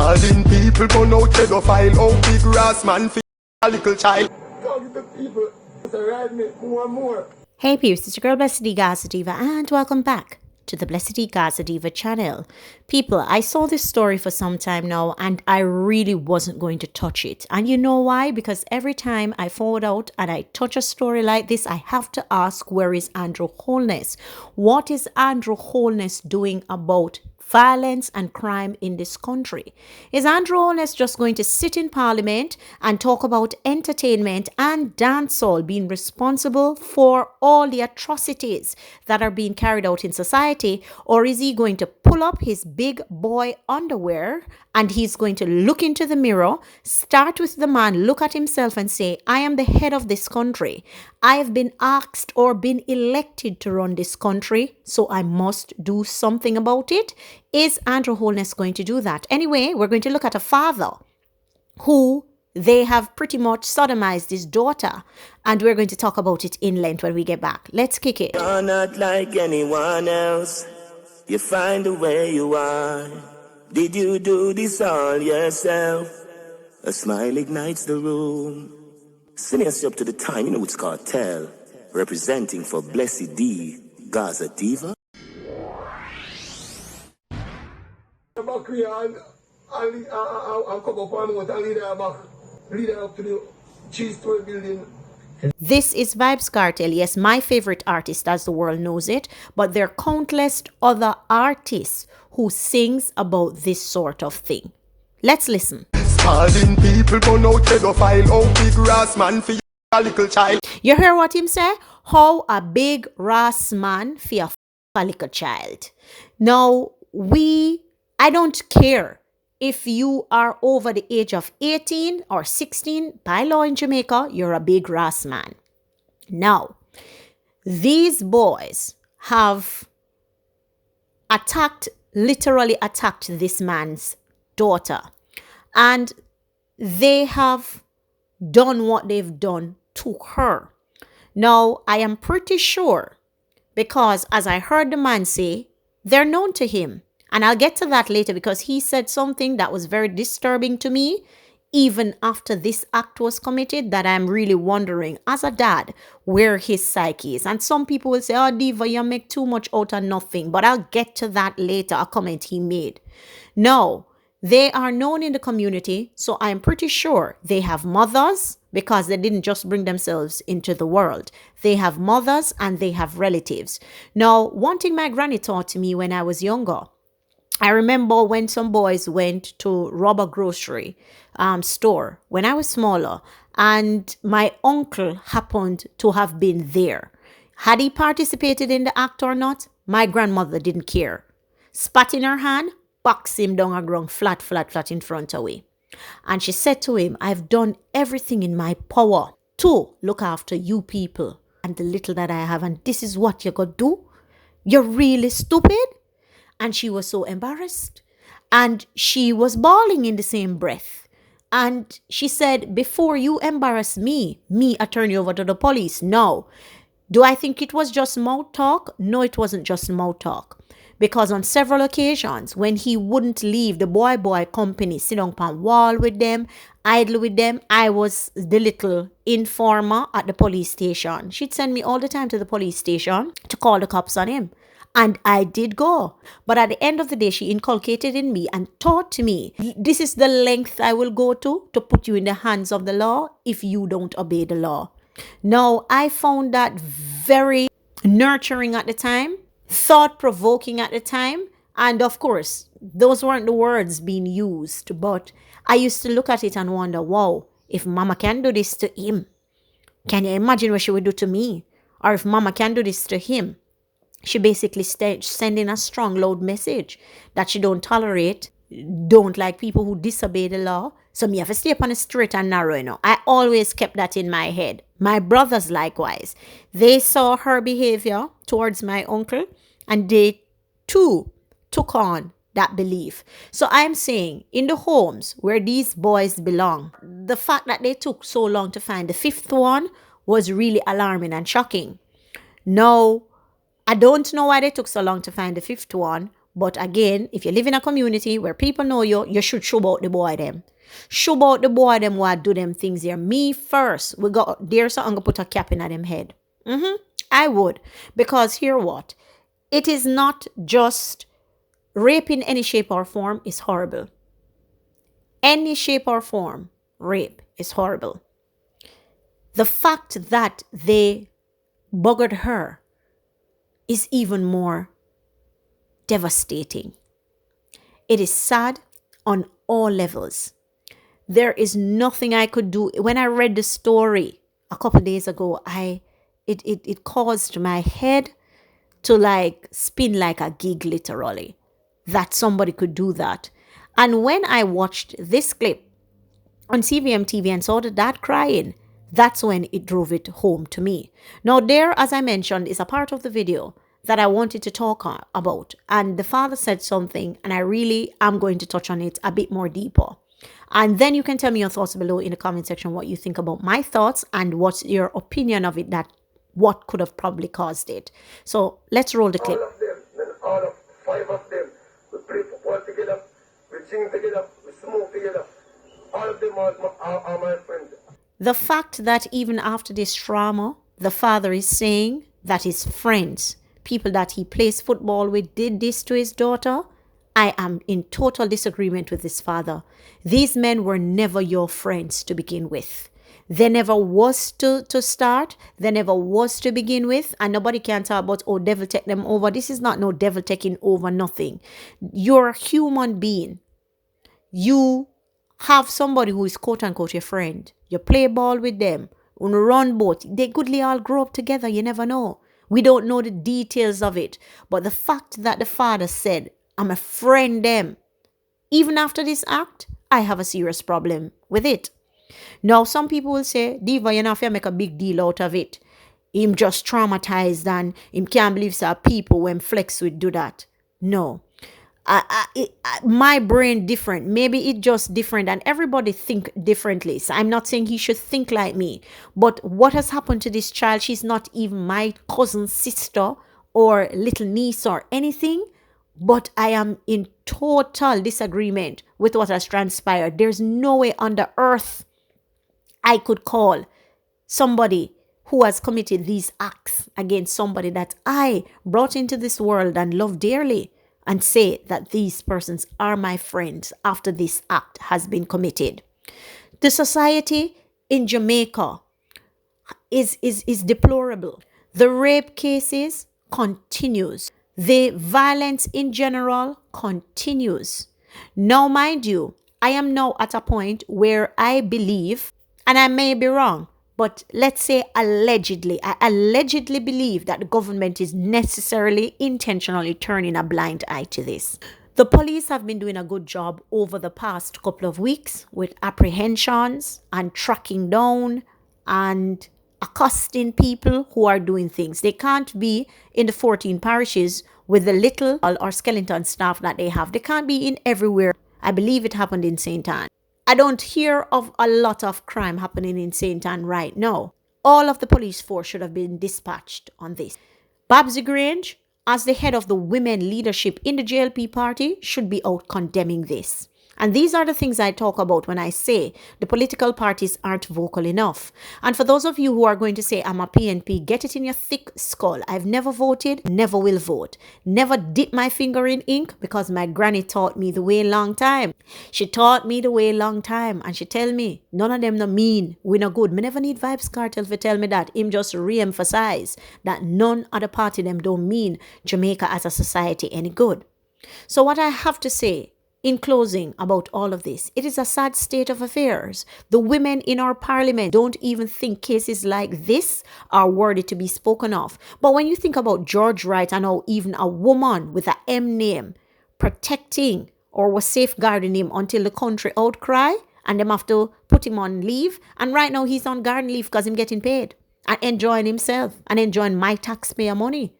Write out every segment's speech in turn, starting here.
Calling people burn out pedophile. Oh, big grass man for a little child. Talking to people, ride me more and more. Hey peeps, it's your girl Blessydgazadiva and welcome back to the Blessydgazadiva channel. People, I saw this story for some time now and I really wasn't going to touch it. And you know why? Because every time I forward out and I touch a story like this, I have to ask, where is Andrew Holness? What is Andrew Holness doing about violence and crime in this country? Is Andrew Holness just going to sit in parliament and talk about entertainment and dancehall being responsible for all the atrocities that are being carried out in society? Or is he going to pull up his big boy underwear and he's going to look into the mirror, start with the man, look at himself and say, I am the head of this country. I have been asked or been elected to run this country, so I must do something about it. Is Andrew Holness going to do that? Anyway, we're going to look at a father who they have pretty much sodomized his daughter, and we're going to talk about it in length when we get back. Let's kick it. You're not like anyone else. You find the way you are. Did you do this all yourself? A smile ignites the room. Sending us up to the time, you know it's Kartel, representing for Blessydgazadiva. This is Vybz Kartel, yes, my favorite artist as the world knows it, but there are countless other artists who sings about this sort of thing. Let's listen. Calling people burn out pedophile. Oh, big grass man for a little child. You hear what him say? How a big ras man for a little child. Now, I don't care if you are over the age of 18 or 16, by law in Jamaica, you're a big ras man. Now, these boys have literally attacked this man's daughter. And they have done what they've done to her. Now, I am pretty sure, because as I heard the man say, they're known to him. And I'll get to that later because he said something that was very disturbing to me, even after this act was committed, that I'm really wondering, as a dad, where his psyche is. And some people will say, oh, Diva, you make too much out of nothing. But I'll get to that later, a comment he made. No. They are known in the community, so I'm pretty sure they have mothers, because they didn't just bring themselves into the world. They have mothers and they have relatives. Now, one thing my granny taught to me when I was younger, I remember when some boys went to rob a grocery store when I was smaller, and my uncle happened to have been there. Had he participated in the act or not, my grandmother didn't care. Spat in her hand, box him down a ground flat in front of him. And she said to him, I've done everything in my power to look after you people and the little that I have. And this is what you're going to do? You're really stupid? And she was so embarrassed. And she was bawling in the same breath. And she said, before you embarrass me, I turn you over to the police. No. Do I think it was just mouth talk? No, it wasn't just mouth talk. Because on several occasions, when he wouldn't leave the boy company, sit on the wall with them, idle with them, I was the little informer at the police station. She'd send me all the time to the police station to call the cops on him. And I did go. But at the end of the day, she inculcated in me and taught me, this is the length I will go to put you in the hands of the law if you don't obey the law. Now, I found that very nurturing at the time, thought-provoking at the time, and of course, those weren't the words being used, but I used to look at it and wonder, wow, if mama can do this to him, can you imagine what she would do to me? Or if mama can do this to him, she basically sending a strong, loud message that she don't tolerate, don't like people who disobey the law. So me have to stay up on the straight and narrow, you know. I always kept that in my head. My brothers likewise. They saw her behavior towards my uncle and they too took on that belief. So I'm saying in the homes where these boys belong, the fact that they took so long to find the fifth one was really alarming and shocking. Now, I don't know why they took so long to find the fifth one, But again, if you live in a community where people know you, you should show about the boy them. Show about the boy them what do them things here. Me first. We got there's so I'm gonna put a cap in them head. I would. Because here what? It is not just rape in any shape or form is horrible. Any shape or form, rape is horrible. The fact that they buggered her is even more devastating. It is sad on all levels. There is nothing I could do. When I read the story a couple days ago, it caused my head to like spin like a gig, literally, that somebody could do that. And when I watched this clip on CVM TV and saw the dad crying, that's when it drove it home to me. Now there, as I mentioned, is a part of the video that I wanted to talk about. And the father said something, and I really am going to touch on it a bit more deeper. And then you can tell me your thoughts below in the comment section, what you think about my thoughts and what's your opinion of it, that what could have probably caused it. So let's roll the clip. All of them, then all of 5 of them, we play football together, we drink together, we smoke together. All of them are my friends. The fact that even after this trauma, the father is saying that his friends, people that he plays football with, did this to his daughter, I am in total disagreement with this father. These men were never your friends to begin with. They never was to start. They never was to begin with. And nobody can talk about, oh, devil take them over. This is not no devil taking over nothing. You're a human being. You have somebody who is quote unquote your friend. You play ball with them. On a run boat. They goodly all grow up together. You never know. We don't know the details of it. But the fact that the father said, I'm a friend them, even after this act, I have a serious problem with it. Now, some people will say, Diva, you know, if you make a big deal out of it, him just traumatized and him can't believe so people when flex would do that. No. My brain different. Maybe it just different and everybody think differently. So I'm not saying he should think like me. But what has happened to this child? She's not even my cousin's sister or little niece or anything. But I am in total disagreement with what has transpired. There's no way on the earth I could call somebody who has committed these acts against somebody that I brought into this world and love dearly and say that these persons are my friends after this act has been committed. The society in Jamaica is deplorable. The rape cases continues. The violence in general continues. Now, mind you, I am now at a point where I believe, and I may be wrong, but let's say allegedly, I allegedly believe that the government is necessarily intentionally turning a blind eye to this. The police have been doing a good job over the past couple of weeks with apprehensions and tracking down and accosting people who are doing things. They can't be in the 14 parishes with the little or skeleton staff that they have. They can't be in everywhere. I believe it happened in St. Anne. I don't hear of a lot of crime happening in St. Anne right now. All of the police force should have been dispatched on this. Babsy Grange, as the head of the women leadership in the JLP party, should be out condemning this. And these are the things I talk about when I say the political parties aren't vocal enough. And for those of you who are going to say, I'm a PNP, get it in your thick skull. I've never voted, never will vote. Never dip my finger in ink because my granny taught me the way long time. She taught me the way long time. And she tell me, none of them no mean, we no good. Me never need Vybz Kartel to tell me that. Him just re-emphasize that none other party them don't mean Jamaica as a society any good. So what I have to say, in closing about all of this, it is a sad state of affairs. The women in our parliament don't even think cases like this are worthy to be spoken of. But when you think about George Wright and how even a woman with a M name protecting or was safeguarding him until the country outcry and them have to put him on leave. And right now he's on garden leave because he's getting paid and enjoying himself and enjoying my taxpayer money.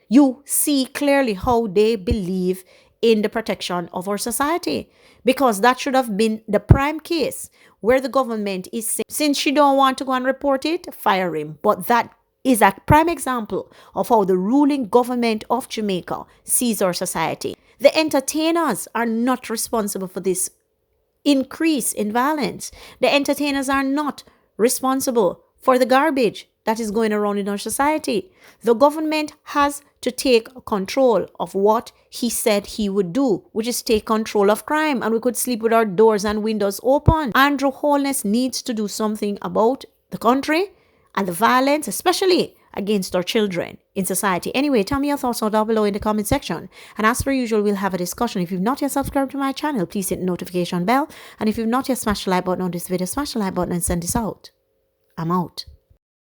You see clearly how they believe in the protection of our society, because that should have been the prime case where the government is saying, since she don't want to go and report it, fire him. But that is a prime example of how the ruling government of Jamaica sees our society. The entertainers are not responsible for this increase in violence. The entertainers are not responsible for the garbage that is going around in our society. The government has to take control of what he said he would do, which is take control of crime, and we could sleep with our doors and windows open. Andrew Holness needs to do something about the country and the violence, especially against our children in society. Anyway, tell me your thoughts down below in the comment section. And as per usual, we'll have a discussion. If you've not yet subscribed to my channel, please hit the notification bell. And if you've not yet smashed the like button on this video, smash the like button and send this out. I'm out.